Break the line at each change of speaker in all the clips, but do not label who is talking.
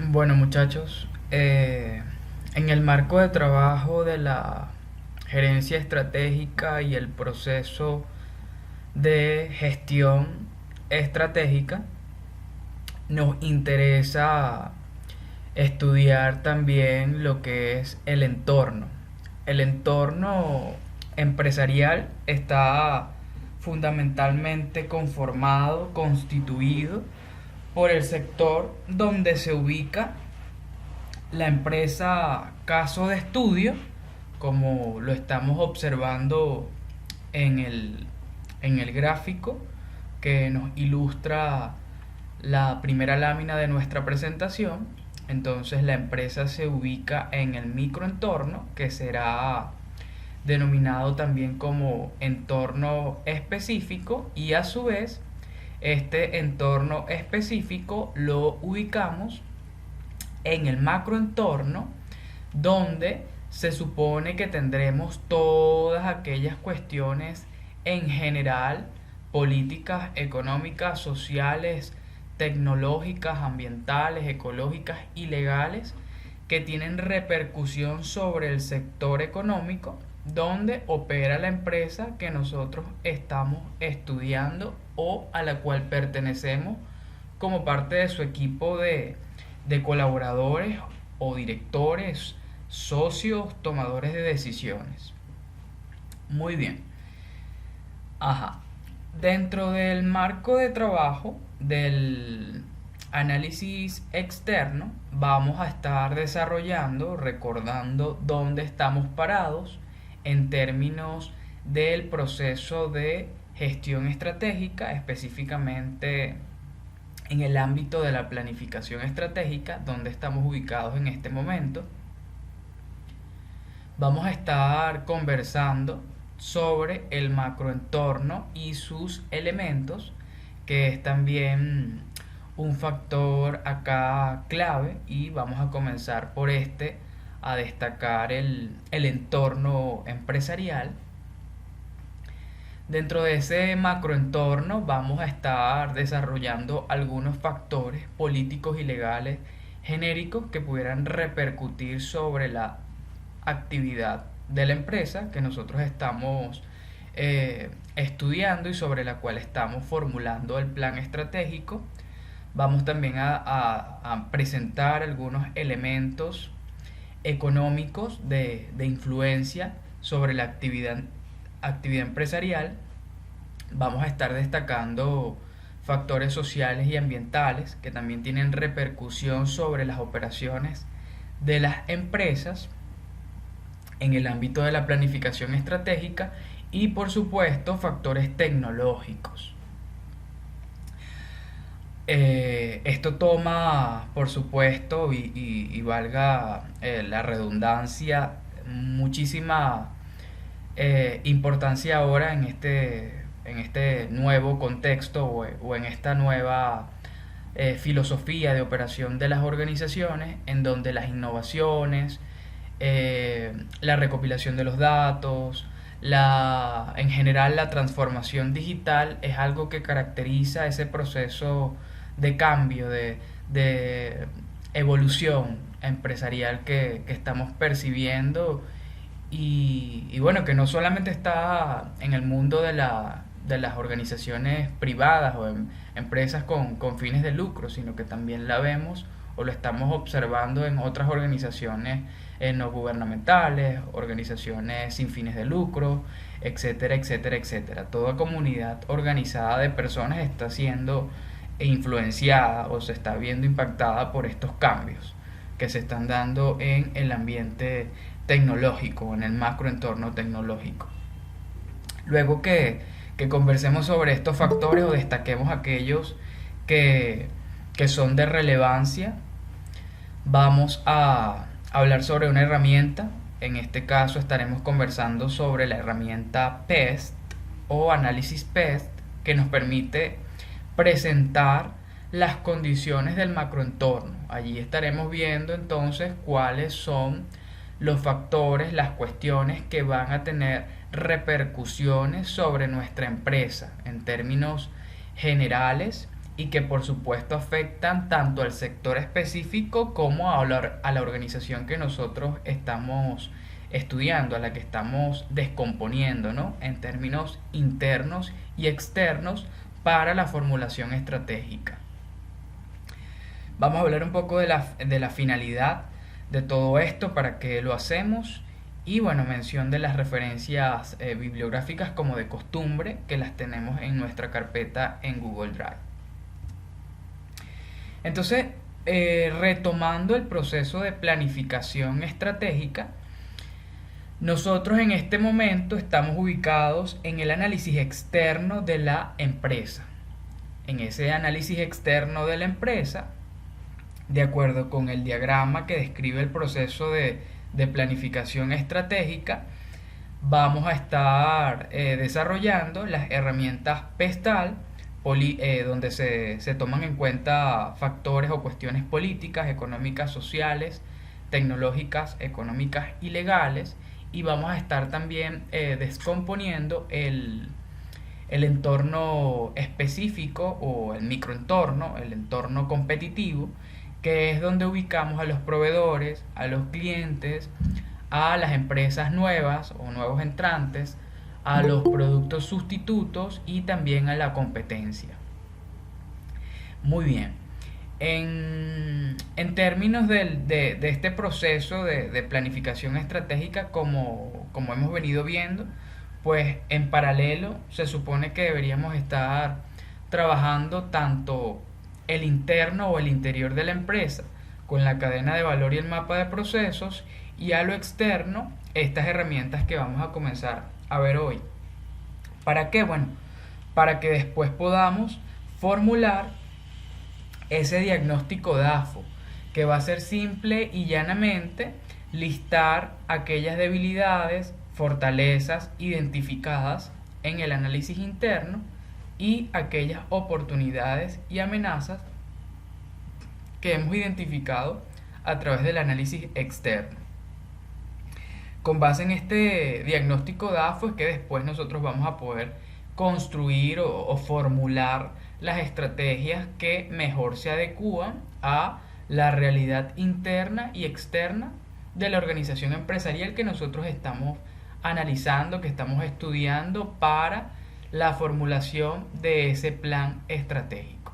Bueno, muchachos, en el marco de trabajo de la gerencia estratégica y el proceso de gestión estratégica, nos interesa estudiar también lo que es el entorno. El entorno empresarial está fundamentalmente conformado, constituido por el sector donde se ubica la empresa caso de estudio, como lo estamos observando en el gráfico que nos ilustra la primera lámina de nuestra presentación. Entonces la empresa se ubica en el microentorno, que será denominado también como entorno específico, y a su vez este entorno específico lo ubicamos en el macroentorno, donde se supone que tendremos todas aquellas cuestiones en general, políticas, económicas, sociales, tecnológicas, ambientales, ecológicas y legales, que tienen repercusión sobre el sector económico donde opera la empresa que nosotros estamos estudiando o a la cual pertenecemos como parte de su equipo de colaboradores o directores, socios, tomadores de decisiones. Muy bien. Ajá. Dentro del marco de trabajo del análisis externo, vamos a estar desarrollando, recordando dónde estamos parados en términos del proceso de gestión estratégica, específicamente en el ámbito de la planificación estratégica, donde estamos ubicados en este momento. Vamos a estar conversando sobre el macroentorno y sus elementos, que es también un factor acá clave, y vamos a comenzar por a destacar el entorno empresarial. Dentro de ese macroentorno vamos a estar desarrollando algunos factores políticos y legales genéricos que pudieran repercutir sobre la actividad de la empresa que nosotros estamos estudiando y sobre la cual estamos formulando el plan estratégico. Vamos también a presentar algunos elementos económicos de influencia sobre la actividad empresarial. Vamos a estar destacando factores sociales y ambientales que también tienen repercusión sobre las operaciones de las empresas en el ámbito de la planificación estratégica, y por supuesto factores tecnológicos. Esto toma, por supuesto, y valga la redundancia, muchísima importancia ahora en este nuevo contexto o en esta nueva filosofía de operación de las organizaciones, en donde las innovaciones, la recopilación de los datos, en general la transformación digital es algo que caracteriza ese proceso de cambio, de evolución empresarial que estamos percibiendo, y bueno, que no solamente está en el mundo de las organizaciones privadas o en empresas con fines de lucro, sino que también la vemos o lo estamos observando en otras organizaciones no gubernamentales, organizaciones sin fines de lucro, etcétera, etcétera, etcétera. Toda comunidad organizada de personas está siendo influenciada o se está viendo impactada por estos cambios que se están dando en el ambiente tecnológico, en el macroentorno tecnológico. Luego que conversemos sobre estos factores o destaquemos aquellos que, que son de relevancia, vamos a hablar sobre una herramienta. En este caso estaremos conversando sobre la herramienta PEST o análisis PEST, que nos permite presentar las condiciones del macroentorno. Allí estaremos viendo entonces cuáles son los factores, las cuestiones que van a tener repercusiones sobre nuestra empresa en términos generales y que por supuesto afectan tanto al sector específico como a la organización que nosotros estamos estudiando, a la que estamos descomponiendo, ¿no? En términos internos y externos para la formulación estratégica. Vamos a hablar un poco de la finalidad de todo esto, para qué lo hacemos, y bueno, mención de las referencias bibliográficas como de costumbre, que las tenemos en nuestra carpeta en Google Drive. Entonces, retomando el proceso de planificación estratégica, nosotros en este momento estamos ubicados en el análisis externo de la empresa. En ese análisis externo de la empresa, de acuerdo con el diagrama que describe el proceso de planificación estratégica, vamos a estar desarrollando las herramientas PESTAL, donde se toman en cuenta factores o cuestiones políticas, económicas, sociales, tecnológicas, económicas y legales, y vamos a estar también descomponiendo el entorno específico o el microentorno, el entorno competitivo, que es donde ubicamos a los proveedores, a los clientes, a las empresas nuevas o nuevos entrantes, a los productos sustitutos y también a la competencia. Muy bien. En términos de este proceso de planificación estratégica, como hemos venido viendo, pues en paralelo se supone que deberíamos estar trabajando tanto el interno o el interior de la empresa con la cadena de valor y el mapa de procesos, y a lo externo estas herramientas que vamos a comenzar a ver hoy. ¿Para qué? Bueno, para que después podamos formular ese diagnóstico DAFO, que va a ser simple y llanamente listar aquellas debilidades, fortalezas identificadas en el análisis interno y aquellas oportunidades y amenazas que hemos identificado a través del análisis externo. Con base en este diagnóstico DAFO es que después nosotros vamos a poder construir o formular las estrategias que mejor se adecúan a la realidad interna y externa de la organización empresarial que nosotros estamos analizando, que estamos estudiando para la formulación de ese plan estratégico.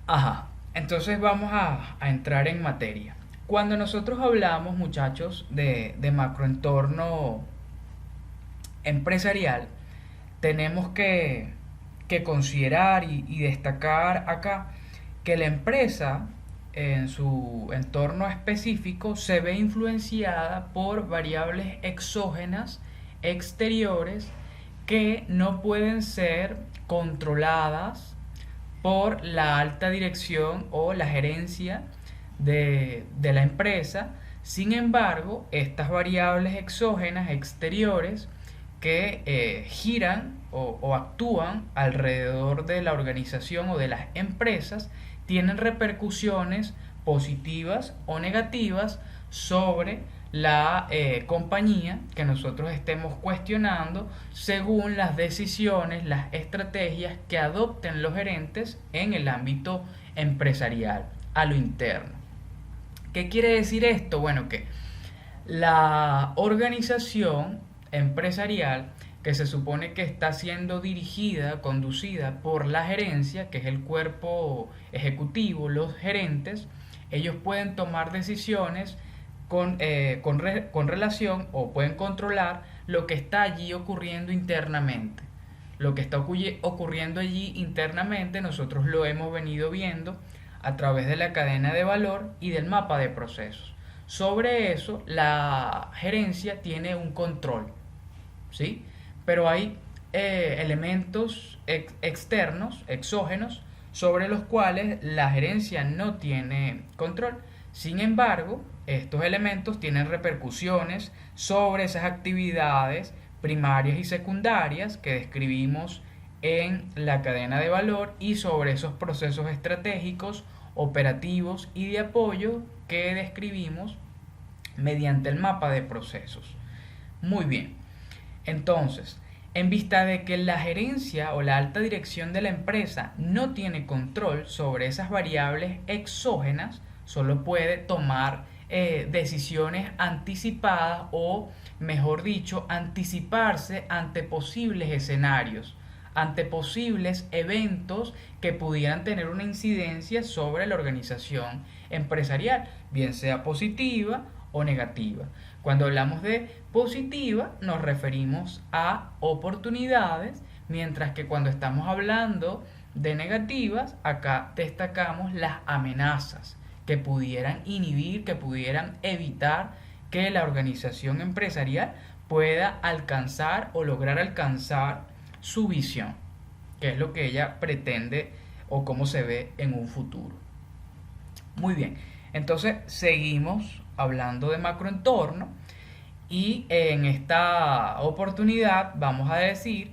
Ajá, entonces vamos a entrar en materia. Cuando nosotros hablamos, muchachos, de macroentorno empresarial, tenemos que considerar y destacar acá que la empresa en su entorno específico se ve influenciada por variables exógenas exteriores que no pueden ser controladas por la alta dirección o la gerencia de la empresa. Sin embargo, estas variables exógenas exteriores que giran o actúan alrededor de la organización o de las empresas tienen repercusiones positivas o negativas sobre la compañía que nosotros estemos cuestionando, según las decisiones, las estrategias que adopten los gerentes en el ámbito empresarial, a lo interno. ¿Qué quiere decir esto? Bueno, que la organización empresarial, que se supone que está siendo dirigida, conducida por la gerencia, que es el cuerpo ejecutivo, los gerentes, ellos pueden tomar decisiones con relación, o pueden controlar lo que está allí ocurriendo internamente. Lo que está ocurriendo allí internamente nosotros lo hemos venido viendo a través de la cadena de valor y del mapa de procesos. Sobre eso la gerencia tiene un control, ¿sí? Pero hay elementos externos, exógenos, sobre los cuales la gerencia no tiene control. Sin embargo, estos elementos tienen repercusiones sobre esas actividades primarias y secundarias que describimos en la cadena de valor, y sobre esos procesos estratégicos, operativos y de apoyo que describimos mediante el mapa de procesos. Muy bien, entonces, en vista de que la gerencia o la alta dirección de la empresa no tiene control sobre esas variables exógenas, solo puede tomar decisiones anticipadas o, mejor dicho, anticiparse ante posibles escenarios, ante posibles eventos que pudieran tener una incidencia sobre la organización empresarial, bien sea positiva o negativa. Cuando hablamos de positiva nos referimos a oportunidades, mientras que cuando estamos hablando de negativas, acá destacamos las amenazas que pudieran inhibir, que pudieran evitar que la organización empresarial pueda alcanzar o lograr alcanzar su visión, que es lo que ella pretende o cómo se ve en un futuro. Muy bien, entonces seguimos hablando de macroentorno y en esta oportunidad vamos a decir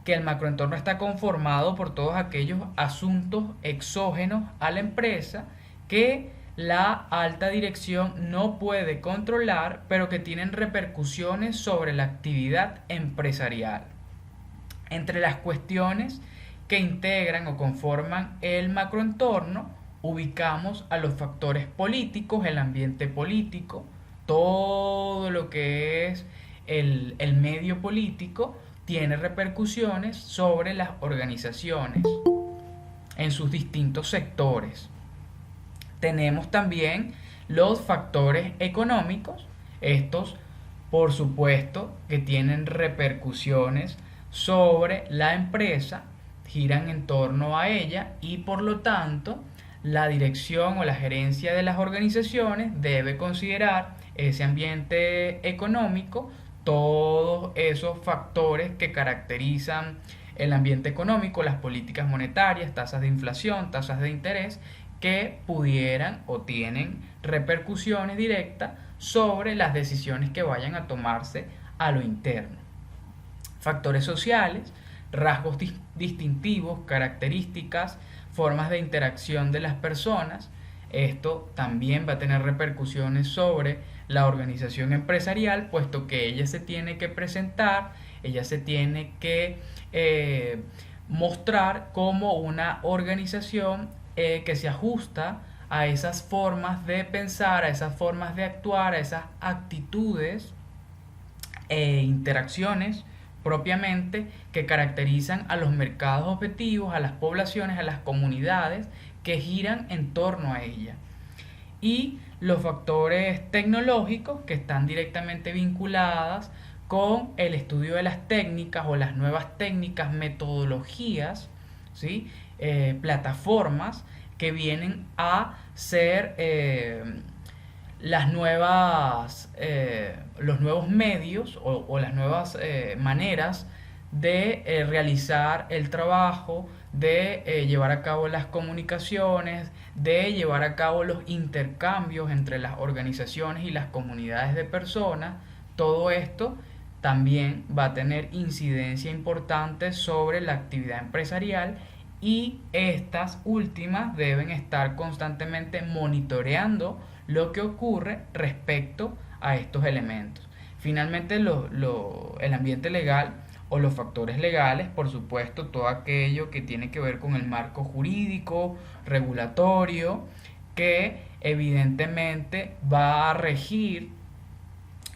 que el macroentorno está conformado por todos aquellos asuntos exógenos a la empresa que la alta dirección no puede controlar, pero que tienen repercusiones sobre la actividad empresarial. Entre las cuestiones que integran o conforman el macroentorno, ubicamos a los factores políticos, el ambiente político, todo lo que es el medio político tiene repercusiones sobre las organizaciones en sus distintos sectores. Tenemos también los factores económicos, estos por supuesto que tienen repercusiones sobre la empresa, giran en torno a ella y por lo tanto la dirección o la gerencia de las organizaciones debe considerar ese ambiente económico, todos esos factores que caracterizan el ambiente económico, las políticas monetarias, tasas de inflación, tasas de interés, que pudieran o tienen repercusiones directas sobre las decisiones que vayan a tomarse a lo interno. Factores sociales, rasgos distintivos, características, formas de interacción de las personas. Esto también va a tener repercusiones sobre la organización empresarial, puesto que ella se tiene que presentar, ella se tiene que mostrar como una organización que se ajusta a esas formas de pensar, a esas formas de actuar, a esas actitudes e interacciones propiamente que caracterizan a los mercados objetivos, a las poblaciones, a las comunidades que giran en torno a ella. Y los factores tecnológicos que están directamente vinculadas con el estudio de las técnicas o las nuevas técnicas, metodologías, ¿sí? Plataformas que vienen a ser las nuevas, los nuevos medios o las nuevas maneras de realizar el trabajo, de llevar a cabo las comunicaciones, de llevar a cabo los intercambios entre las organizaciones y las comunidades de personas. Todo esto también va a tener incidencia importante sobre la actividad empresarial y estas últimas deben estar constantemente monitoreando lo que ocurre respecto a estos elementos. Finalmente, el ambiente legal o los factores legales, por supuesto, todo aquello que tiene que ver con el marco jurídico, regulatorio, que evidentemente va a regir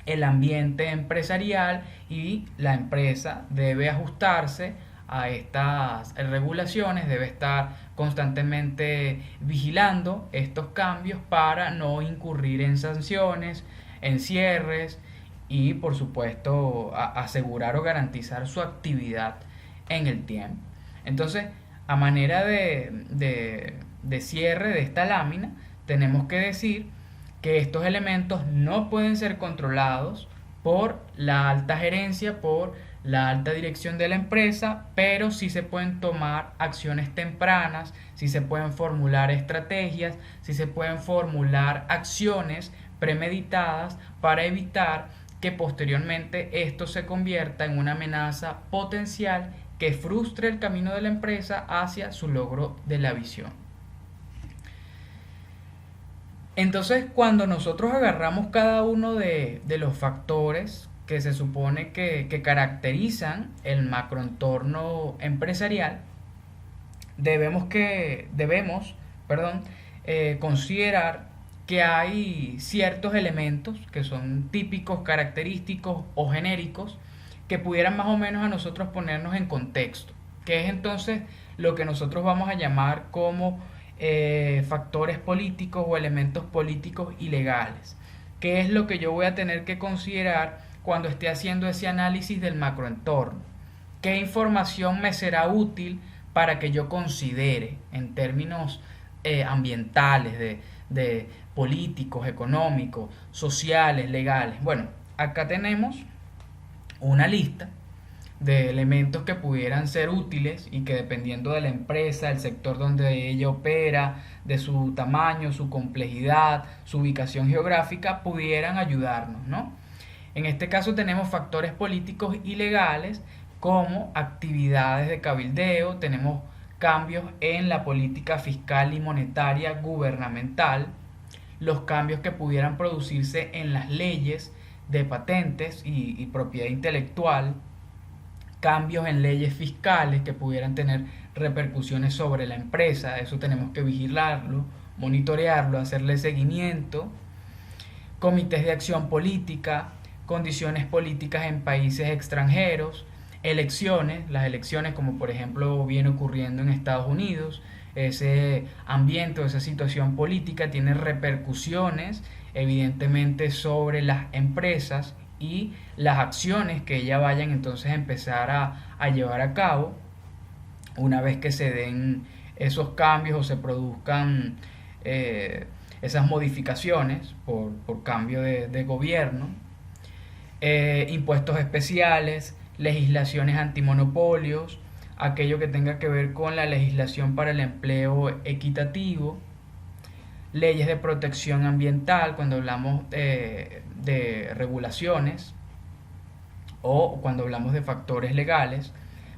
el ambiente empresarial y la empresa debe ajustarse a estas regulaciones, debe estar constantemente vigilando estos cambios para no incurrir en sanciones, en cierres y por supuesto asegurar o garantizar su actividad en el tiempo. Entonces, a manera de cierre de esta lámina, tenemos que decir que estos elementos no pueden ser controlados por la alta gerencia, por la alta dirección de la empresa, pero sí se pueden tomar acciones tempranas, sí se pueden formular estrategias, sí se pueden formular acciones premeditadas para evitar que posteriormente esto se convierta en una amenaza potencial que frustre el camino de la empresa hacia su logro de la visión. Entonces, cuando nosotros agarramos cada uno de los factores que se supone que caracterizan el macroentorno empresarial, debemos, perdón, considerar que hay ciertos elementos que son típicos, característicos o genéricos que pudieran más o menos a nosotros ponernos en contexto, que es entonces lo que nosotros vamos a llamar como factores políticos o elementos políticos ilegales. ¿Qué es lo que yo voy a tener que considerar cuando esté haciendo ese análisis del macroentorno? ¿Qué información me será útil para que yo considere en términos ambientales, de políticos, económicos, sociales, legales? Bueno, acá tenemos una lista de elementos que pudieran ser útiles y que dependiendo de la empresa, el sector donde ella opera, de su tamaño, su complejidad, su ubicación geográfica, pudieran ayudarnos, ¿no? En este caso tenemos factores políticos y legales como actividades de cabildeo, tenemos cambios en la política fiscal y monetaria gubernamental, los cambios que pudieran producirse en las leyes de patentes y propiedad intelectual, cambios en leyes fiscales que pudieran tener repercusiones sobre la empresa, eso tenemos que vigilarlo, monitorearlo, hacerle seguimiento, comités de acción política, condiciones políticas en países extranjeros, elecciones, las elecciones como por ejemplo viene ocurriendo en Estados Unidos, ese ambiente o esa situación política tiene repercusiones evidentemente sobre las empresas y las acciones que ellas vayan entonces a empezar a llevar a cabo una vez que se den esos cambios o se produzcan esas modificaciones por cambio de gobierno, impuestos especiales, legislaciones antimonopolios, aquello que tenga que ver con la legislación para el empleo equitativo, leyes de protección ambiental cuando hablamos de regulaciones o cuando hablamos de factores legales,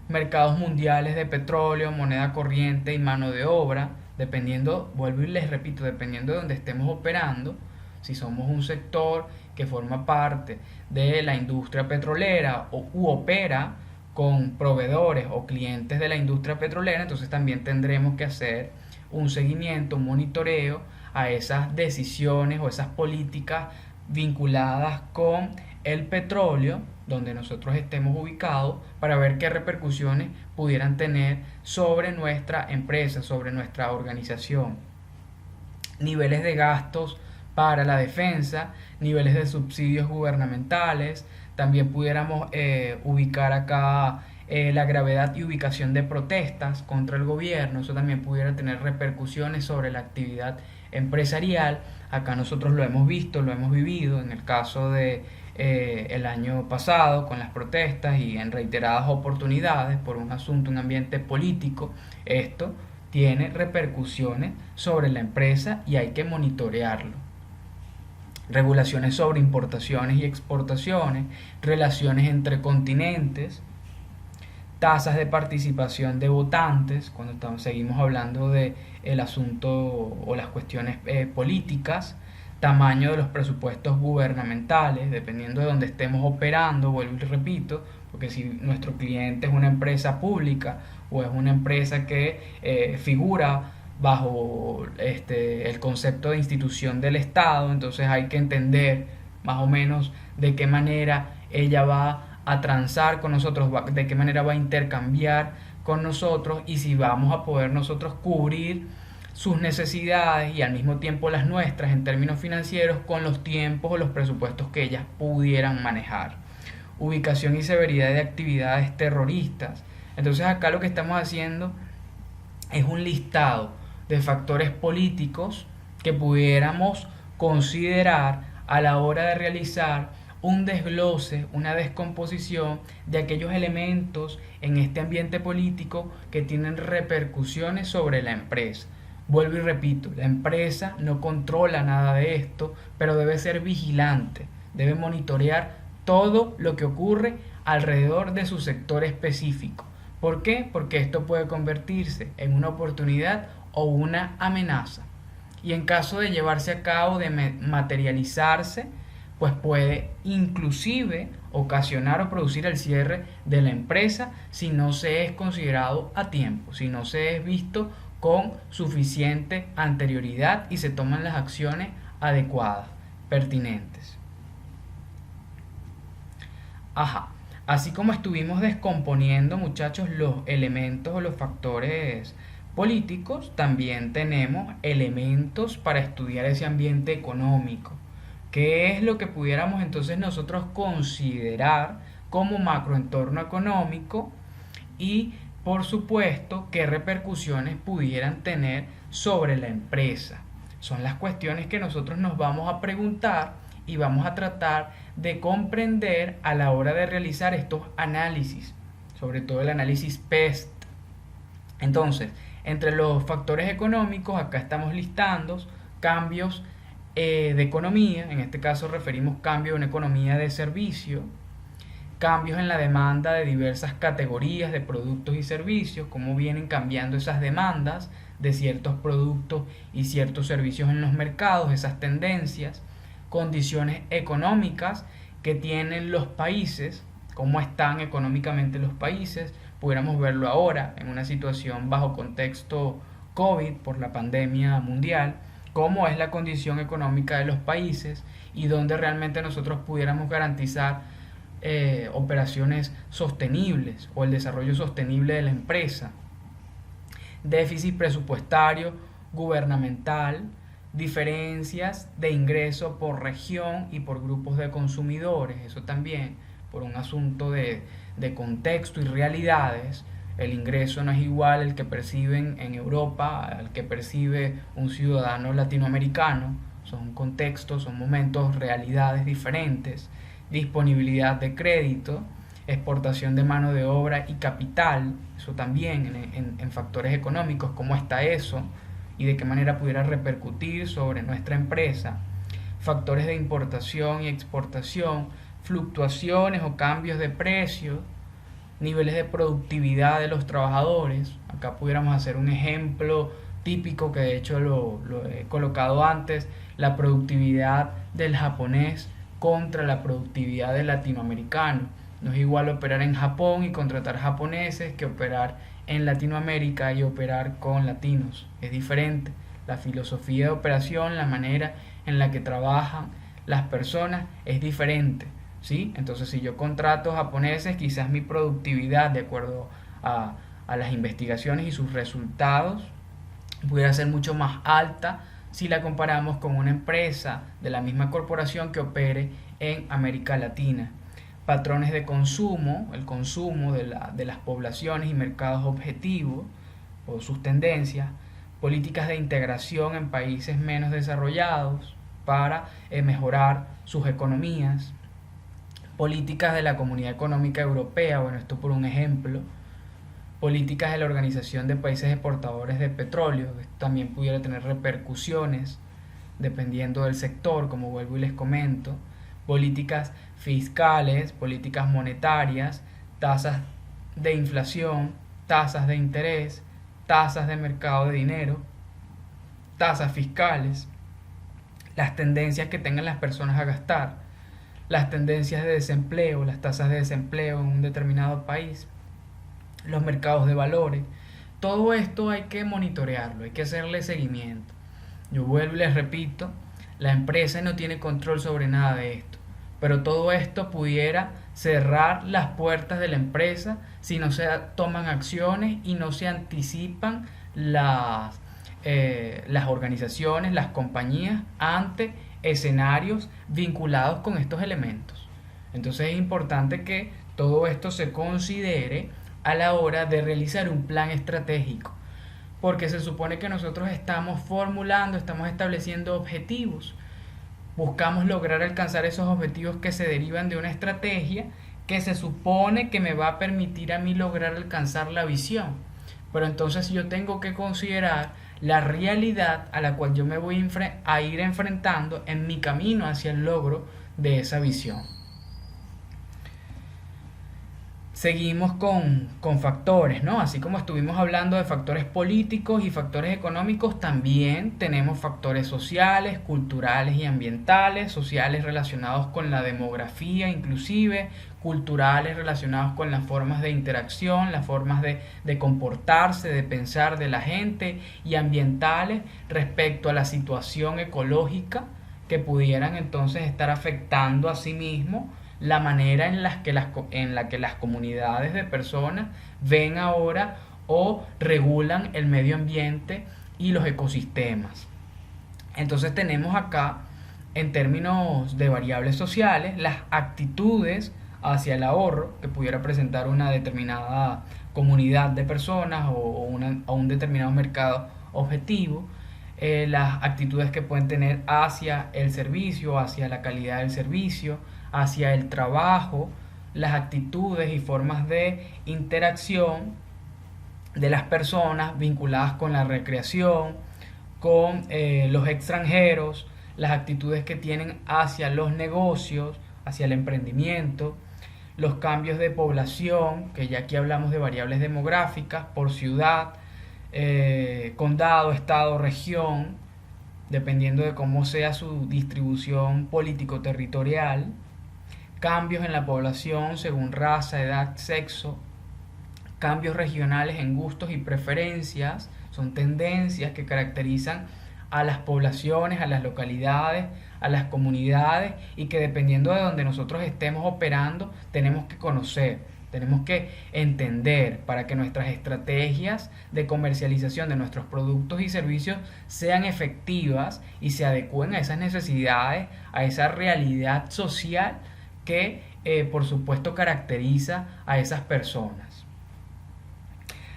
mercados mundiales de petróleo, moneda corriente y mano de obra, dependiendo, vuelvo y les repito, dependiendo de donde estemos operando, si somos un sector que forma parte de la industria petrolera u opera con proveedores o clientes de la industria petrolera, entonces también tendremos que hacer un seguimiento, un monitoreo a esas decisiones o esas políticas vinculadas con el petróleo donde nosotros estemos ubicados para ver qué repercusiones pudieran tener sobre nuestra empresa, sobre nuestra organización. Niveles de gastos para la defensa, niveles de subsidios gubernamentales, también pudiéramos ubicar acá la gravedad y ubicación de protestas contra el gobierno, eso también pudiera tener repercusiones sobre la actividad empresarial. Acá nosotros lo hemos visto, lo hemos vivido en el caso de el año pasado con las protestas y en reiteradas oportunidades por un asunto, un ambiente político. Esto tiene repercusiones sobre la empresa y hay que monitorearlo. Regulaciones sobre importaciones y exportaciones, relaciones entre continentes, tasas de participación de votantes, cuando seguimos hablando de el asunto o las cuestiones políticas, tamaño de los presupuestos gubernamentales, dependiendo de donde estemos operando, vuelvo y repito, porque si nuestro cliente es una empresa pública o es una empresa que figura bajo el concepto de institución del Estado, entonces hay que entender más o menos de qué manera ella va a transar con nosotros, de qué manera va a intercambiar con nosotros y si vamos a poder nosotros cubrir sus necesidades y al mismo tiempo las nuestras en términos financieros con los tiempos o los presupuestos que ellas pudieran manejar. Ubicación y severidad de actividades terroristas. Entonces acá lo que estamos haciendo es un listado de factores políticos que pudiéramos considerar a la hora de realizar un desglose, una descomposición de aquellos elementos en este ambiente político que tienen repercusiones sobre la empresa. Vuelvo y repito, la empresa no controla nada de esto, pero debe ser vigilante, debe monitorear todo lo que ocurre alrededor de su sector específico. ¿Por qué? Porque esto puede convertirse en una oportunidad o una amenaza. Y en caso de llevarse a cabo, de materializarse, pues puede inclusive ocasionar o producir el cierre de la empresa si no se es considerado a tiempo, si no se es visto con suficiente anterioridad y se toman las acciones adecuadas, pertinentes. Ajá. Así como estuvimos descomponiendo, muchachos, los elementos o los factores políticos, también tenemos elementos para estudiar ese ambiente económico. ¿Qué es lo que pudiéramos entonces nosotros considerar como macroentorno económico? Y, por supuesto, qué repercusiones pudieran tener sobre la empresa. Son las cuestiones que nosotros nos vamos a preguntar y vamos a tratar de comprender a la hora de realizar estos análisis, sobre todo el análisis PEST. Entonces, entre los factores económicos, acá estamos listando cambios de economía, en este caso referimos cambios en economía de servicio, cambios en la demanda de diversas categorías de productos y servicios, cómo vienen cambiando esas demandas de ciertos productos y ciertos servicios en los mercados, esas tendencias, condiciones económicas que tienen los países, cómo están económicamente los países, pudiéramos verlo ahora en una situación bajo contexto COVID por la pandemia mundial, cómo es la condición económica de los países y dónde realmente nosotros pudiéramos garantizar operaciones sostenibles o el desarrollo sostenible de la empresa, déficit presupuestario, gubernamental, diferencias de ingreso por región y por grupos de consumidores, eso también por un asunto de contexto y realidades. El ingreso no es igual el que perciben en Europa al que percibe un ciudadano latinoamericano, son contextos, son momentos, realidades diferentes, disponibilidad de crédito, exportación de mano de obra y capital, eso también en factores económicos, cómo está eso y de qué manera pudiera repercutir sobre nuestra empresa, factores de importación y exportación, fluctuaciones o cambios de precios, niveles de productividad de los trabajadores. Acá pudiéramos hacer un ejemplo típico que de hecho lo he colocado antes, la productividad del japonés contra la productividad del latinoamericano. No es igual operar en Japón y contratar japoneses que operar en Latinoamérica y operar con latinos. Es diferente. La filosofía de operación, la manera en la que trabajan las personas es diferente, ¿sí? Entonces, si yo contrato japoneses, quizás mi productividad, de acuerdo a las investigaciones y sus resultados, pudiera ser mucho más alta si la comparamos con una empresa de la misma corporación que opere en América Latina. Patrones de consumo, el consumo de las poblaciones y mercados objetivos o sus tendencias, políticas de integración en países menos desarrollados para mejorar sus economías, políticas de la Comunidad Económica Europea, bueno, esto por un ejemplo, políticas de la Organización de Países Exportadores de Petróleo, esto también pudiera tener repercusiones dependiendo del sector, como vuelvo y les comento, políticas fiscales, políticas monetarias, tasas de inflación, tasas de interés, tasas de mercado de dinero, tasas fiscales, las tendencias que tengan las personas a gastar, las tendencias de desempleo, las tasas de desempleo en un determinado país, los mercados de valores. Todo esto hay que monitorearlo, hay que hacerle seguimiento. Yo vuelvo y les repito, la empresa no tiene control sobre nada de esto, pero todo esto pudiera cerrar las puertas de la empresa si no se toman acciones y no se anticipan las organizaciones, las compañías ante escenarios vinculados con estos elementos. Entonces es importante que todo esto se considere a la hora de realizar un plan estratégico, porque se supone que nosotros estamos formulando, estamos estableciendo objetivos, buscamos lograr alcanzar esos objetivos que se derivan de una estrategia que se supone que me va a permitir a mí lograr alcanzar la visión. Pero entonces yo tengo que considerar la realidad a la cual yo me voy a ir enfrentando en mi camino hacia el logro de esa visión. seguimos con factores, ¿no? Así como estuvimos hablando de factores políticos y factores económicos, también tenemos factores sociales, culturales y ambientales, sociales relacionados con la demografía inclusive, culturales relacionados con las formas de interacción, las formas de comportarse, de pensar de la gente, y ambientales respecto a la situación ecológica que pudieran entonces estar afectando a sí mismo la manera en la que las comunidades de personas ven ahora o regulan el medio ambiente y los ecosistemas. Entonces tenemos acá, en términos de variables sociales, las actitudes hacia el ahorro que pudiera presentar una determinada comunidad de personas o un determinado mercado objetivo, las actitudes que pueden tener hacia el servicio, hacia la calidad del servicio, hacia el trabajo, las actitudes y formas de interacción de las personas vinculadas con la recreación, con los extranjeros, las actitudes que tienen hacia los negocios, hacia el emprendimiento, los cambios de población, que ya aquí hablamos de variables demográficas, por ciudad, condado, estado, región, dependiendo de cómo sea su distribución político-territorial, cambios en la población según raza, edad, sexo, cambios regionales en gustos y preferencias, son tendencias que caracterizan a las poblaciones, a las localidades, a las comunidades, y que dependiendo de donde nosotros estemos operando, tenemos que conocer, tenemos que entender para que nuestras estrategias de comercialización de nuestros productos y servicios sean efectivas y se adecúen a esas necesidades, a esa realidad social que por supuesto caracteriza a esas personas.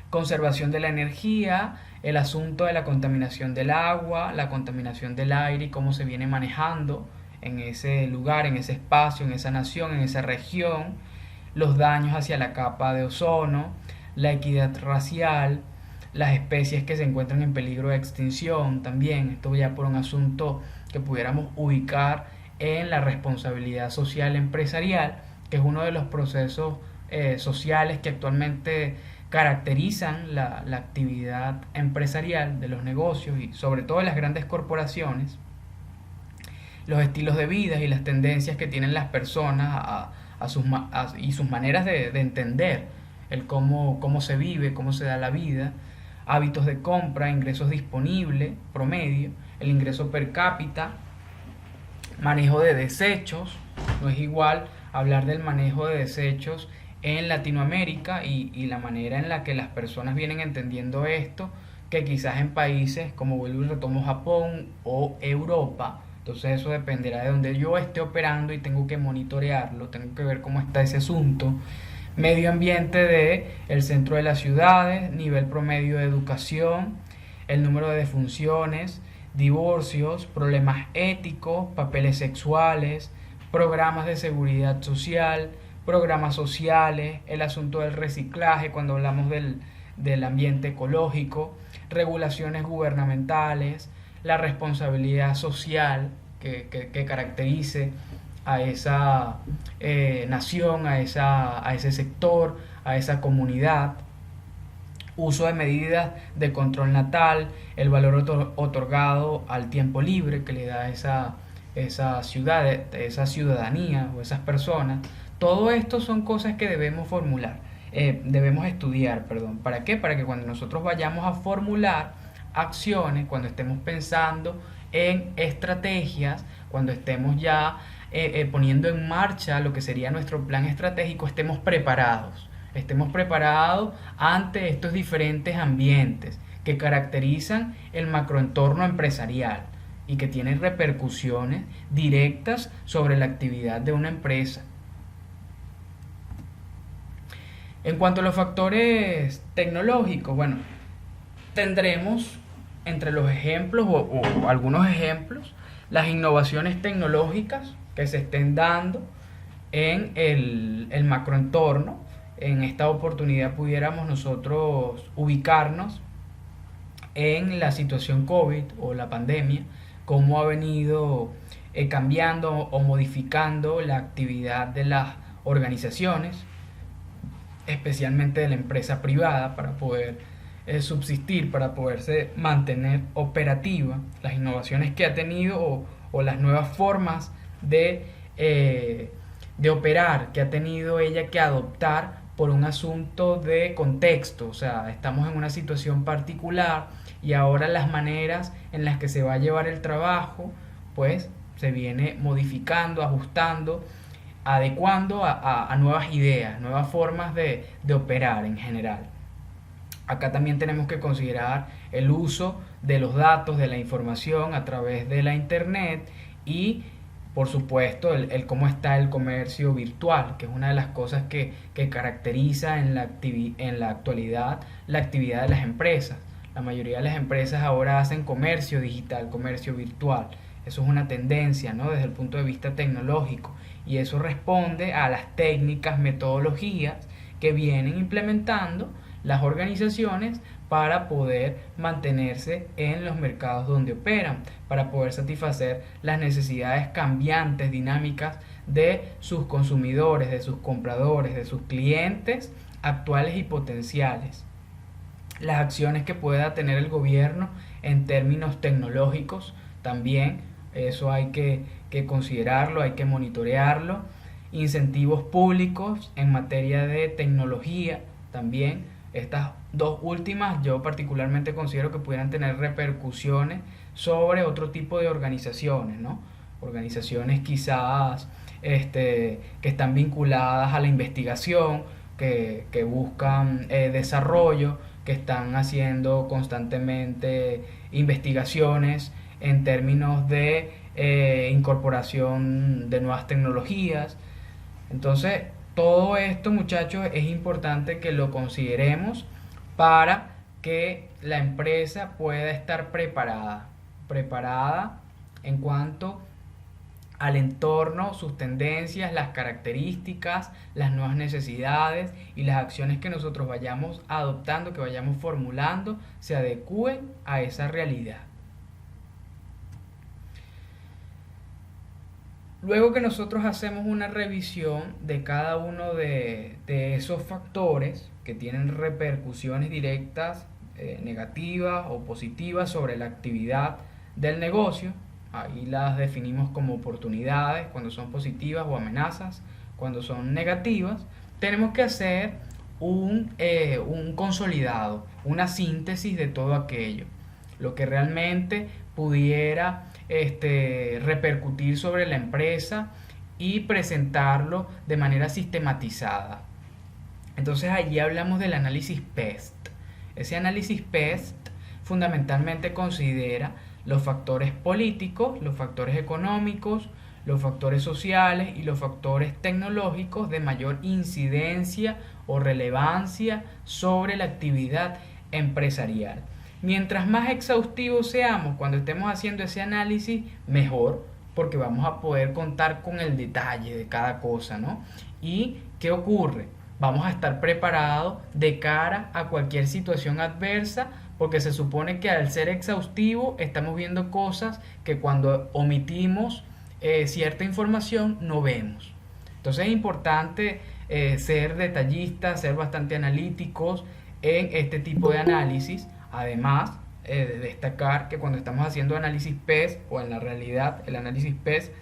Conservación de la energía, el asunto de la contaminación del agua, la contaminación del aire y cómo se viene manejando en ese lugar, en ese espacio, en esa nación, en esa región, los daños hacia la capa de ozono, la equidad racial, las especies que se encuentran en peligro de extinción también, esto ya por un asunto que pudiéramos ubicar en la responsabilidad social empresarial, que es uno de los procesos sociales que actualmente caracterizan la actividad empresarial de los negocios y sobre todo de las grandes corporaciones, los estilos de vida y las tendencias que tienen las personas y sus maneras de entender el cómo se vive, cómo se da la vida, hábitos de compra, ingresos disponibles, promedio, el ingreso per cápita, manejo de desechos. No es igual hablar del manejo de desechos en Latinoamérica y la manera en la que las personas vienen entendiendo esto, que quizás en países como vuelvo y retomo Japón o Europa. Entonces eso dependerá de donde yo esté operando y tengo que monitorearlo, tengo que ver cómo está ese asunto. Medio ambiente de el centro de las ciudades, nivel promedio de educación, el número de defunciones, divorcios, problemas éticos, papeles sexuales, programas de seguridad social, programas sociales, el asunto del reciclaje cuando hablamos del ambiente ecológico, regulaciones gubernamentales, la responsabilidad social que caracterice a esa nación, a ese sector, a esa comunidad, uso de medidas de control natal, el valor otorgado al tiempo libre que le da esa ciudad, esa ciudadanía o esas personas. Todo esto son cosas que debemos debemos estudiar, perdón. ¿Para qué? Para que cuando nosotros vayamos a formular acciones, cuando estemos pensando en estrategias, cuando estemos ya poniendo en marcha lo que sería nuestro plan estratégico, estemos preparados ante estos diferentes ambientes que caracterizan el macroentorno empresarial y que tienen repercusiones directas sobre la actividad de una empresa. En cuanto a los factores tecnológicos, bueno, tendremos entre los ejemplos o algunos ejemplos las innovaciones tecnológicas que se estén dando en el macroentorno. En esta oportunidad pudiéramos nosotros ubicarnos en la situación COVID o la pandemia, cómo ha venido cambiando o modificando la actividad de las organizaciones, especialmente de la empresa privada, para poder subsistir, para poderse mantener operativa, las innovaciones que ha tenido o las nuevas formas eh, de operar que ha tenido ella que adoptar por un asunto de contexto. O sea, estamos en una situación particular y ahora las maneras en las que se va a llevar el trabajo, pues se viene modificando, ajustando, adecuando a nuevas ideas, nuevas formas de operar en general. Acá también tenemos que considerar el uso de los datos, de la información a través de la internet y por supuesto el cómo está el comercio virtual, que es una de las cosas que caracteriza en la actualidad la actividad de las empresas. La mayoría de las empresas ahora hacen comercio digital, comercio virtual. Eso es una tendencia, ¿no? Desde el punto de vista tecnológico. Y eso responde a las técnicas, metodologías que vienen implementando las organizaciones para poder mantenerse en los mercados donde operan, para poder satisfacer las necesidades cambiantes, dinámicas de sus consumidores, de sus compradores, de sus clientes actuales y potenciales. Las acciones que pueda tener el gobierno en términos tecnológicos también, eso hay que considerarlo, hay que monitorearlo. Incentivos públicos en materia de tecnología también. Estas dos últimas yo particularmente considero que pudieran tener repercusiones sobre otro tipo de organizaciones, ¿no? Organizaciones quizás que están vinculadas a la investigación, que buscan desarrollo, que están haciendo constantemente investigaciones en términos de incorporación de nuevas tecnologías. Entonces, todo esto, muchachos, es importante que lo consideremos para que la empresa pueda estar preparada en cuanto al entorno, sus tendencias, las características, las nuevas necesidades y las acciones que nosotros vayamos adoptando, que vayamos formulando, se adecúen a esa realidad. Luego que nosotros hacemos una revisión de cada uno de esos factores que tienen repercusiones directas, negativas o positivas sobre la actividad del negocio, ahí las definimos como oportunidades cuando son positivas o amenazas cuando son negativas, tenemos que hacer un consolidado, una síntesis de todo aquello, lo que realmente pudiera repercutir sobre la empresa y presentarlo de manera sistematizada. Entonces allí hablamos del análisis PEST. Ese análisis PEST fundamentalmente considera los factores políticos, los factores económicos, los factores sociales y los factores tecnológicos de mayor incidencia o relevancia sobre la actividad empresarial. Mientras más exhaustivos seamos cuando estemos haciendo ese análisis, mejor, porque vamos a poder contar con el detalle de cada cosa, ¿no? ¿Y qué ocurre? Vamos a estar preparados de cara a cualquier situación adversa, porque se supone que al ser exhaustivo estamos viendo cosas que cuando omitimos cierta información no vemos. Entonces es importante ser detallistas, ser bastante analíticos en este tipo de análisis. Además de destacar que cuando estamos haciendo análisis PEST, o en la realidad el análisis PEST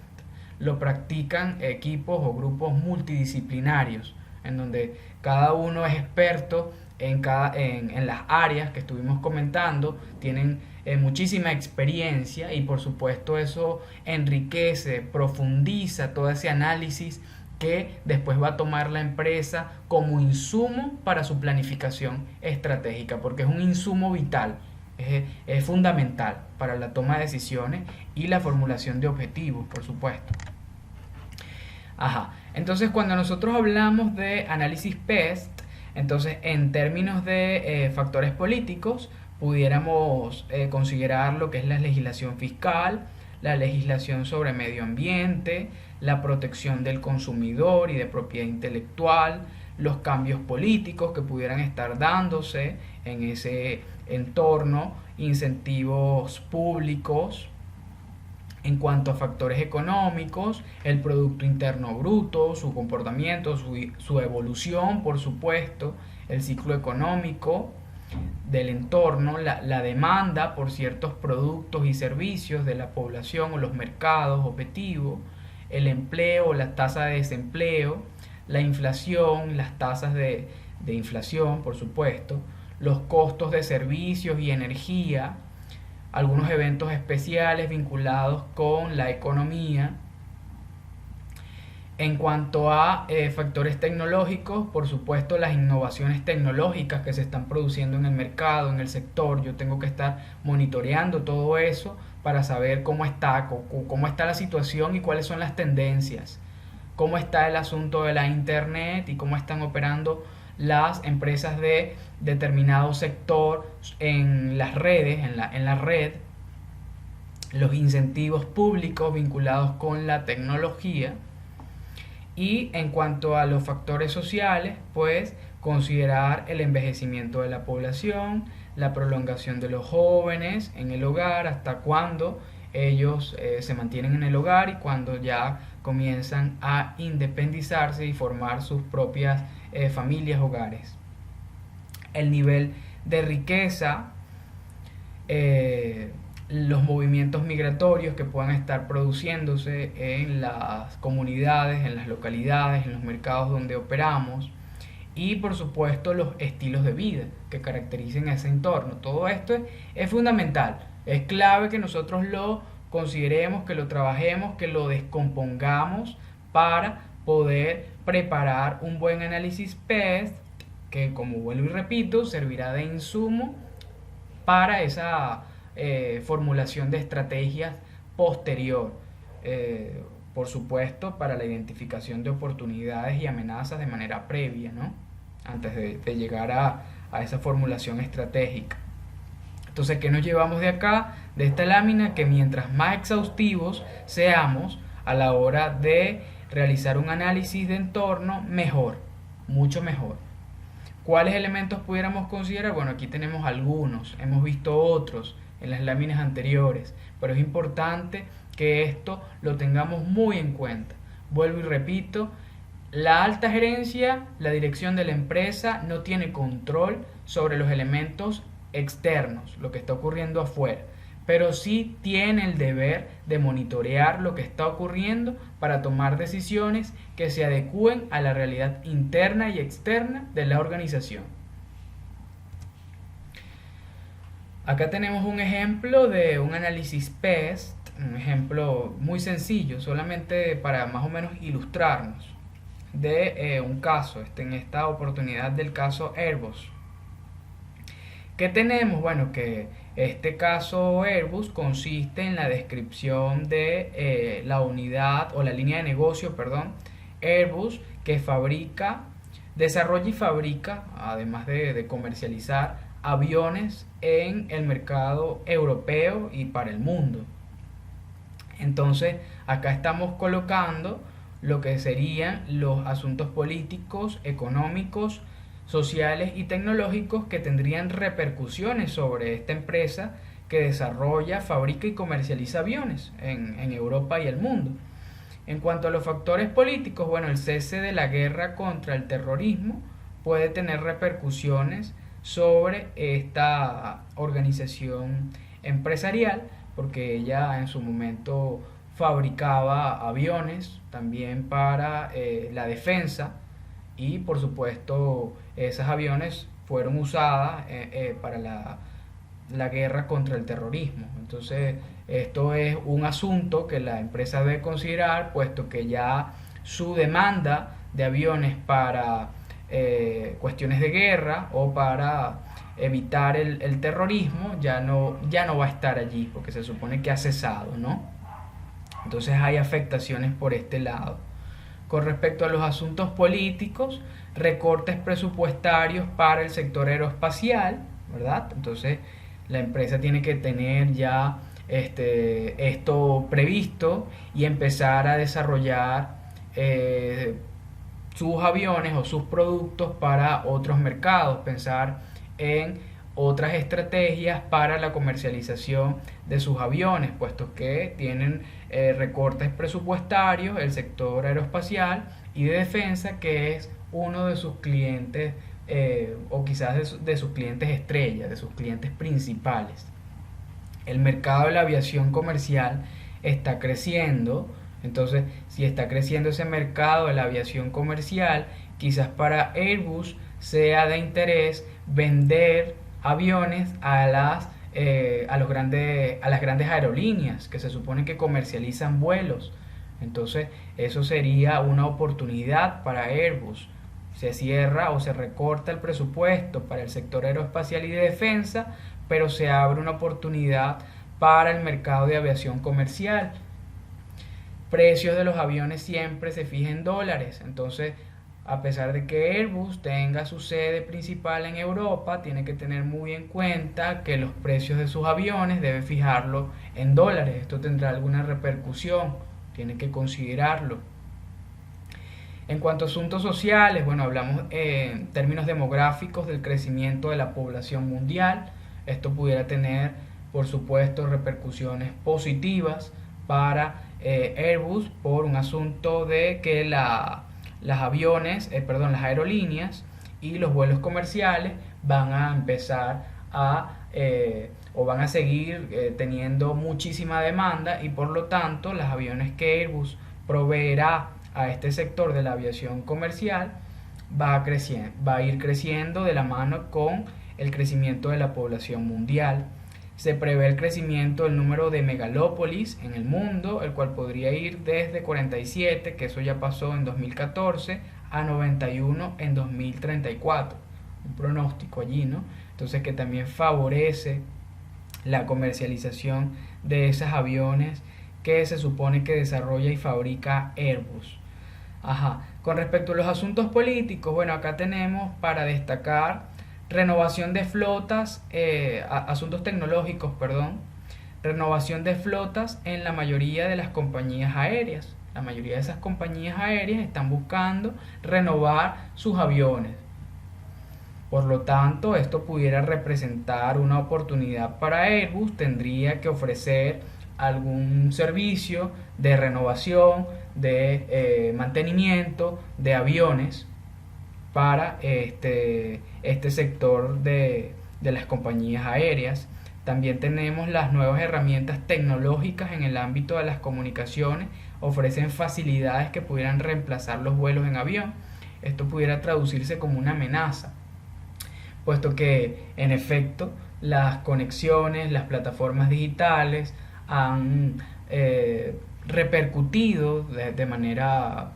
lo practican equipos o grupos multidisciplinarios, en donde cada uno es experto en las áreas que estuvimos comentando, tienen muchísima experiencia y por supuesto eso enriquece, profundiza todo ese análisis que después va a tomar la empresa como insumo para su planificación estratégica, porque es un insumo vital, es fundamental para la toma de decisiones y la formulación de objetivos, por supuesto. Entonces cuando nosotros hablamos de análisis PEST, entonces en términos de factores políticos, pudiéramos considerar lo que es la legislación fiscal, la legislación sobre medio ambiente, la protección del consumidor y de propiedad intelectual, los cambios políticos que pudieran estar dándose en ese entorno, incentivos públicos, En cuanto a factores económicos, el Producto Interno Bruto, su comportamiento, su evolución, por supuesto, el ciclo económico del entorno, la demanda por ciertos productos y servicios de la población o los mercados objetivos, el empleo, la tasa de desempleo, la inflación, las tasas de inflación, por supuesto, los costos de servicios y energía, algunos eventos especiales vinculados con la economía. En cuanto a factores tecnológicos, por supuesto las innovaciones tecnológicas que se están produciendo en el mercado, en el sector, yo tengo que estar monitoreando todo eso para saber cómo está la situación y cuáles son las tendencias, cómo está el asunto de la internet y cómo están operando las empresas de determinado sector en las redes, en la red, los incentivos públicos vinculados con la tecnología. Y en cuanto a los factores sociales, pues considerar el envejecimiento de la población, la prolongación de los jóvenes en el hogar, hasta cuándo ellos se mantienen en el hogar y cuando ya comienzan a independizarse y formar sus propias familias, hogares. El nivel de riqueza, los movimientos migratorios que puedan estar produciéndose en las comunidades, en las localidades, en los mercados donde operamos y por supuesto los estilos de vida que caractericen ese entorno. Todo esto es fundamental, es clave que nosotros lo consideremos, que lo trabajemos, que lo descompongamos para poder preparar un buen análisis PEST que, como vuelvo y repito, servirá de insumo para esa formulación de estrategias posterior, por supuesto para la identificación de oportunidades y amenazas de manera previa, ¿no? Antes de llegar a esa formulación estratégica. Entonces, ¿qué nos llevamos de acá, de esta lámina? Que mientras más exhaustivos seamos a la hora de realizar un análisis de entorno, mejor, mucho mejor. ¿Cuáles elementos pudiéramos considerar? Bueno, aquí tenemos algunos, hemos visto otros en las láminas anteriores, pero es importante que esto lo tengamos muy en cuenta. Vuelvo y repito, la alta gerencia, la dirección de la empresa no tiene control sobre los elementos externos, lo que está ocurriendo afuera, pero sí tiene el deber de monitorear lo que está ocurriendo para tomar decisiones que se adecúen a la realidad interna y externa de la organización. Acá tenemos un ejemplo de un análisis PEST, un ejemplo muy sencillo, solamente para más o menos ilustrarnos de un caso, en esta oportunidad del caso Airbus. ¿Qué tenemos? Bueno, que este caso Airbus consiste en la descripción de la unidad o la línea de negocio, perdón, Airbus, que desarrolla y fabrica, además de comercializar, aviones en el mercado europeo y para el mundo. Entonces, acá estamos colocando lo que serían los asuntos políticos, económicos, sociales y tecnológicos que tendrían repercusiones sobre esta empresa que desarrolla, fabrica y comercializa aviones en Europa y el mundo. En cuanto a los factores políticos, bueno, el cese de la guerra contra el terrorismo puede tener repercusiones sobre esta organización empresarial, porque ella en su momento fabricaba aviones también para la defensa y por supuesto esos aviones fueron usadas para la guerra contra el terrorismo. Entonces esto es un asunto que la empresa debe considerar, puesto que ya su demanda de aviones para cuestiones de guerra o para evitar el terrorismo ya no va a estar allí, porque se supone que ha cesado, ¿no? Entonces hay afectaciones por este lado. Con respecto a los asuntos políticos, recortes presupuestarios para el sector aeroespacial, ¿verdad? Entonces la empresa tiene que tener ya esto previsto y empezar a desarrollar sus aviones o sus productos para otros mercados, pensar en otras estrategias para la comercialización de sus aviones, puesto que tienen recortes presupuestarios el sector aeroespacial y de defensa, que es uno de sus clientes, o quizás de sus clientes estrella, de sus clientes principales. El mercado de la aviación comercial está creciendo. Entonces, si está creciendo ese mercado de la aviación comercial, quizás para Airbus sea de interés vender aviones a las grandes aerolíneas que se supone que comercializan vuelos. Entonces, eso sería una oportunidad para Airbus. Se cierra o se recorta el presupuesto para el sector aeroespacial y de defensa, pero se abre una oportunidad para el mercado de aviación comercial. Precios de los aviones siempre se fijan en dólares, entonces a pesar de que Airbus tenga su sede principal en Europa, tiene que tener muy en cuenta que los precios de sus aviones debe fijarlo en dólares. Esto tendrá alguna repercusión, tiene que considerarlo. En cuanto a asuntos sociales, bueno, hablamos en términos demográficos del crecimiento de la población mundial. Esto pudiera tener, por supuesto, repercusiones positivas para Airbus por un asunto de que las aerolíneas y los vuelos comerciales van a empezar o van a seguir teniendo muchísima demanda, y por lo tanto los aviones que Airbus proveerá a este sector de la aviación comercial va a ir creciendo de la mano con el crecimiento de la población mundial. Se prevé el crecimiento del número de megalópolis en el mundo, el cual podría ir desde 47, que eso ya pasó en 2014, a 91 en 2034. Un pronóstico allí, ¿no? Entonces, que también favorece la comercialización de esos aviones que se supone que desarrolla y fabrica Airbus. Con respecto a los asuntos políticos, bueno, acá tenemos para destacar renovación de flotas, asuntos tecnológicos, perdón, renovación de flotas en la mayoría de las compañías aéreas. La mayoría de esas compañías aéreas están buscando renovar sus aviones. Por lo tanto, esto pudiera representar una oportunidad para Airbus. Tendría que ofrecer algún servicio de renovación, de mantenimiento de aviones para este sector de las compañías aéreas. También tenemos las nuevas herramientas tecnológicas en el ámbito de las comunicaciones. Ofrecen facilidades que pudieran reemplazar los vuelos en avión. Esto pudiera traducirse como una amenaza, puesto que en efecto las conexiones, las plataformas digitales han repercutido de manera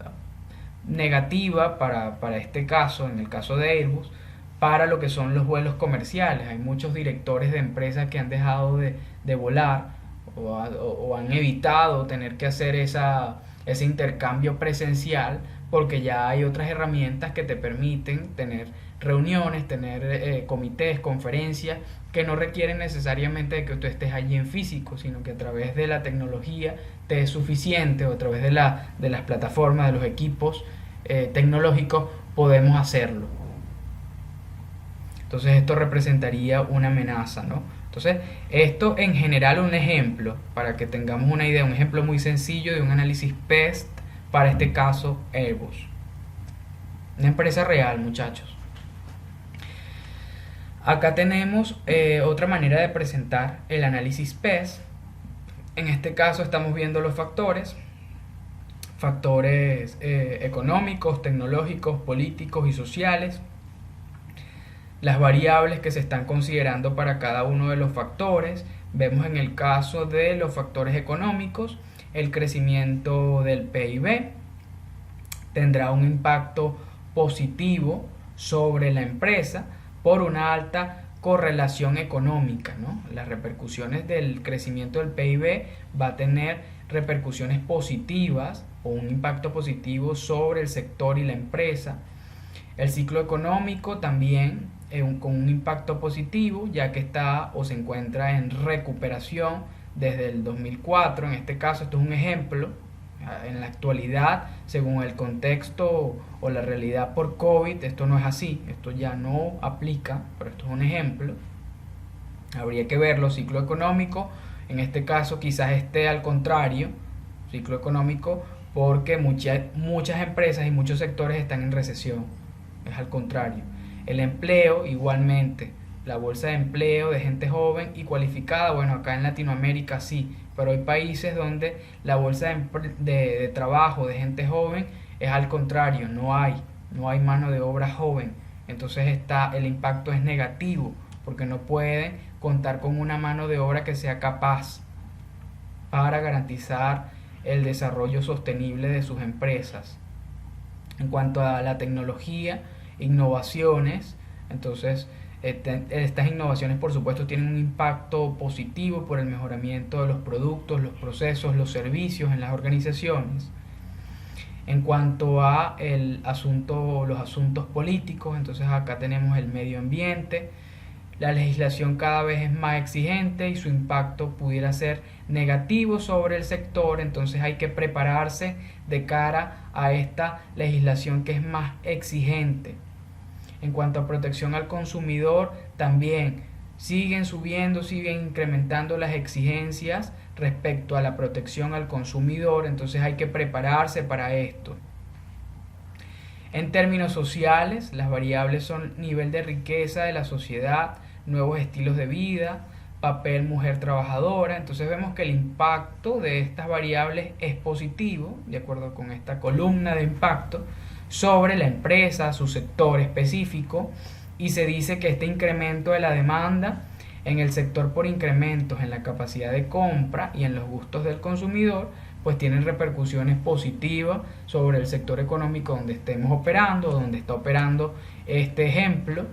negativa para este caso, en el caso de Airbus, para lo que son los vuelos comerciales. Hay muchos directores de empresas que han dejado de volar o han evitado tener que hacer ese intercambio presencial, porque ya hay otras herramientas que te permiten tener reuniones, tener comités, conferencias, que no requieren necesariamente de que tú estés allí en físico, sino que a través de la tecnología te es suficiente, o a través de las plataformas, de los equipos tecnológicos, podemos hacerlo. Entonces esto representaría una amenaza, ¿no? Entonces esto en general un ejemplo, para que tengamos una idea, un ejemplo muy sencillo de un análisis PEST para este caso Airbus. Una empresa real, muchachos. Acá tenemos otra manera de presentar el análisis PEST. En este caso estamos viendo los factores económicos, tecnológicos, políticos y sociales, las variables que se están considerando para cada uno de los factores. Vemos en el caso de los factores económicos, el crecimiento del PIB tendrá un impacto positivo sobre la empresa por una alta correlación económica, ¿no? Las repercusiones del crecimiento del PIB va a tener repercusiones positivas o un impacto positivo sobre el sector y la empresa. El ciclo económico también con un impacto positivo, ya que está o se encuentra en recuperación desde el 2004. En este caso, esto es un ejemplo. En la actualidad, según el contexto o la realidad por COVID, esto no es así, esto ya no aplica, pero esto es un ejemplo. Habría que verlo, ciclo económico, en este caso quizás esté al contrario, ciclo económico, porque muchas empresas y muchos sectores están en recesión, es al contrario. El empleo igualmente, la bolsa de empleo de gente joven y cualificada, bueno, acá en Latinoamérica sí, pero hay países donde la bolsa de trabajo de gente joven es al contrario, no hay mano de obra joven, entonces el impacto es negativo, porque no pueden contar con una mano de obra que sea capaz para garantizar el desarrollo sostenible de sus empresas. En cuanto a la tecnología, innovaciones, entonces estas innovaciones por supuesto tienen un impacto positivo por el mejoramiento de los productos, los procesos, los servicios en las organizaciones. En cuanto a los asuntos políticos, entonces acá tenemos el medio ambiente. La legislación cada vez es más exigente y su impacto pudiera ser negativo sobre el sector, entonces hay que prepararse de cara a esta legislación que es más exigente. En cuanto a protección al consumidor, también siguen incrementando las exigencias respecto a la protección al consumidor, entonces hay que prepararse para esto. En términos sociales, las variables son nivel de riqueza de la sociedad, nuevos estilos de vida, papel mujer trabajadora, entonces vemos que el impacto de estas variables es positivo, de acuerdo con esta columna de impacto, sobre la empresa, su sector específico, y se dice que este incremento de la demanda en el sector por incrementos en la capacidad de compra y en los gustos del consumidor, pues tienen repercusiones positivas sobre el sector económico donde estemos operando, donde está operando este ejemplo,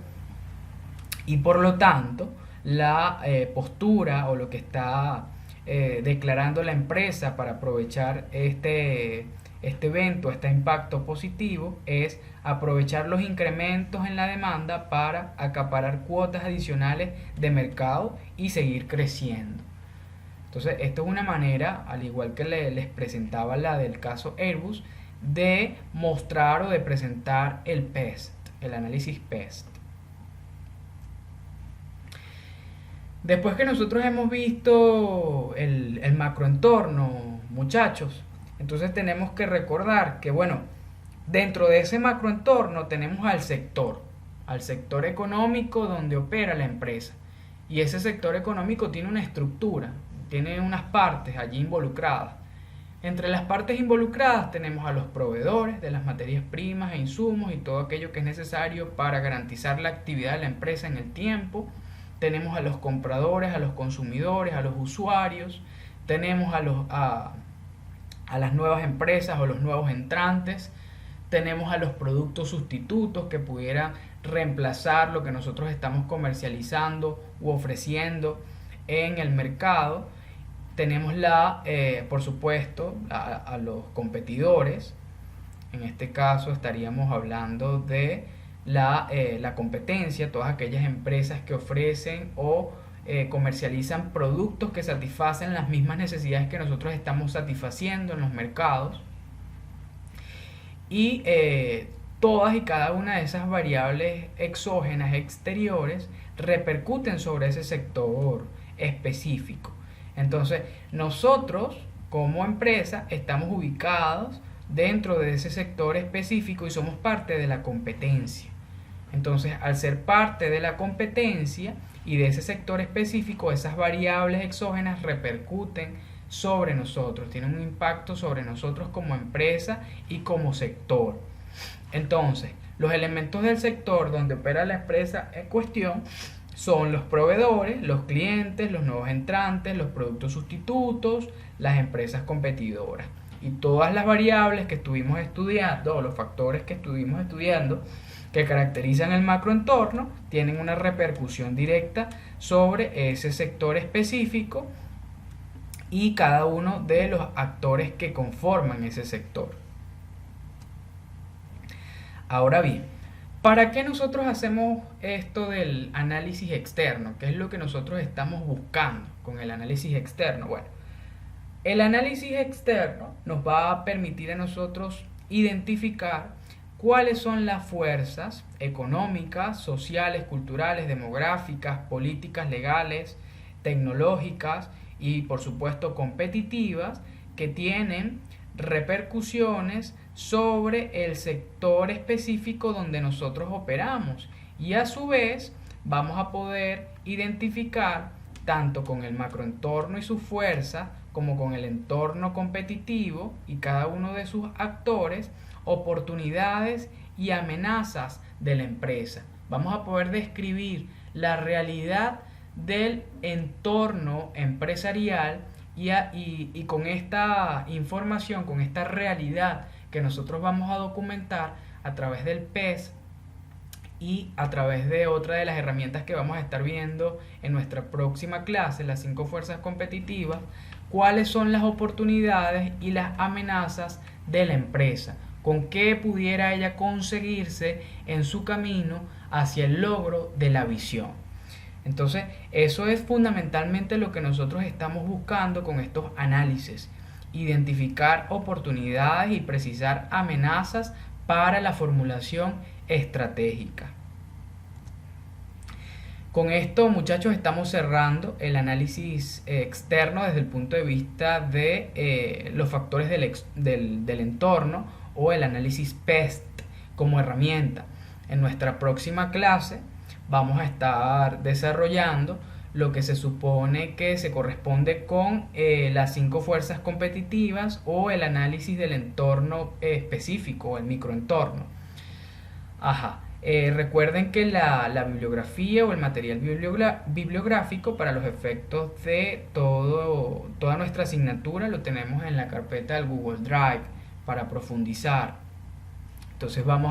y por lo tanto la postura o lo que está declarando la empresa para aprovechar este evento, este impacto positivo, es aprovechar los incrementos en la demanda para acaparar cuotas adicionales de mercado y seguir creciendo. Entonces, esto es una manera, al igual que les presentaba la del caso Airbus, de mostrar o de presentar el PEST, el análisis PEST. Después que nosotros hemos visto el macroentorno, muchachos, entonces tenemos que recordar que, bueno, dentro de ese macroentorno tenemos al sector económico donde opera la empresa. Y ese sector económico tiene una estructura, tiene unas partes allí involucradas. Entre las partes involucradas tenemos a los proveedores de las materias primas e insumos y todo aquello que es necesario para garantizar la actividad de la empresa en el tiempo. Tenemos a los compradores, a los consumidores, a los usuarios. Tenemos a las nuevas empresas o los nuevos entrantes. Tenemos a los productos sustitutos que pudieran reemplazar lo que nosotros estamos comercializando u ofreciendo en el mercado. Tenemos por supuesto, a los competidores. En este caso estaríamos hablando de la competencia, todas aquellas empresas que ofrecen o comercializan productos que satisfacen las mismas necesidades que nosotros estamos satisfaciendo en los mercados. Y todas y cada una de esas variables exógenas, exteriores, repercuten sobre ese sector específico. Entonces, nosotros como empresa estamos ubicados dentro de ese sector específico y somos parte de la competencia. Entonces, al ser parte de la competencia y de ese sector específico, esas variables exógenas repercuten sobre nosotros, tienen un impacto sobre nosotros como empresa y como sector. Entonces, los elementos del sector donde opera la empresa en cuestión son los proveedores, los clientes, los nuevos entrantes, los productos sustitutos, las empresas competidoras. Y todas las variables que estuvimos estudiando, o los factores que estuvimos estudiando, que caracterizan el macroentorno, tienen una repercusión directa sobre ese sector específico y cada uno de los actores que conforman ese sector. Ahora bien, ¿para qué nosotros hacemos esto del análisis externo? ¿Qué es lo que nosotros estamos buscando con el análisis externo? Bueno, el análisis externo nos va a permitir a nosotros identificar cuáles son las fuerzas económicas, sociales, culturales, demográficas, políticas, legales, tecnológicas y por supuesto competitivas que tienen repercusiones sobre el sector específico donde nosotros operamos, y a su vez vamos a poder identificar tanto con el macroentorno y su fuerza como con el entorno competitivo y cada uno de sus actores, oportunidades y amenazas de la empresa. Vamos a poder describir la realidad del entorno empresarial y con esta información, con esta realidad que nosotros vamos a documentar a través del PES y a través de otra de las herramientas que vamos a estar viendo en nuestra próxima clase, las 5 fuerzas competitivas, cuáles son las oportunidades y las amenazas de la empresa, con qué pudiera ella conseguirse en su camino hacia el logro de la visión. Entonces, eso es fundamentalmente lo que nosotros estamos buscando con estos análisis: identificar oportunidades y precisar amenazas para la formulación estratégica. Con esto, muchachos, estamos cerrando el análisis externo desde el punto de vista de los factores del entorno, o el análisis PEST como herramienta. En nuestra próxima clase vamos a estar desarrollando lo que se supone que se corresponde con las 5 fuerzas competitivas, o el análisis del entorno específico, el microentorno. Recuerden que la bibliografía o el material bibliográfico para los efectos de toda nuestra asignatura lo tenemos en la carpeta del Google Drive para profundizar. Entonces vamos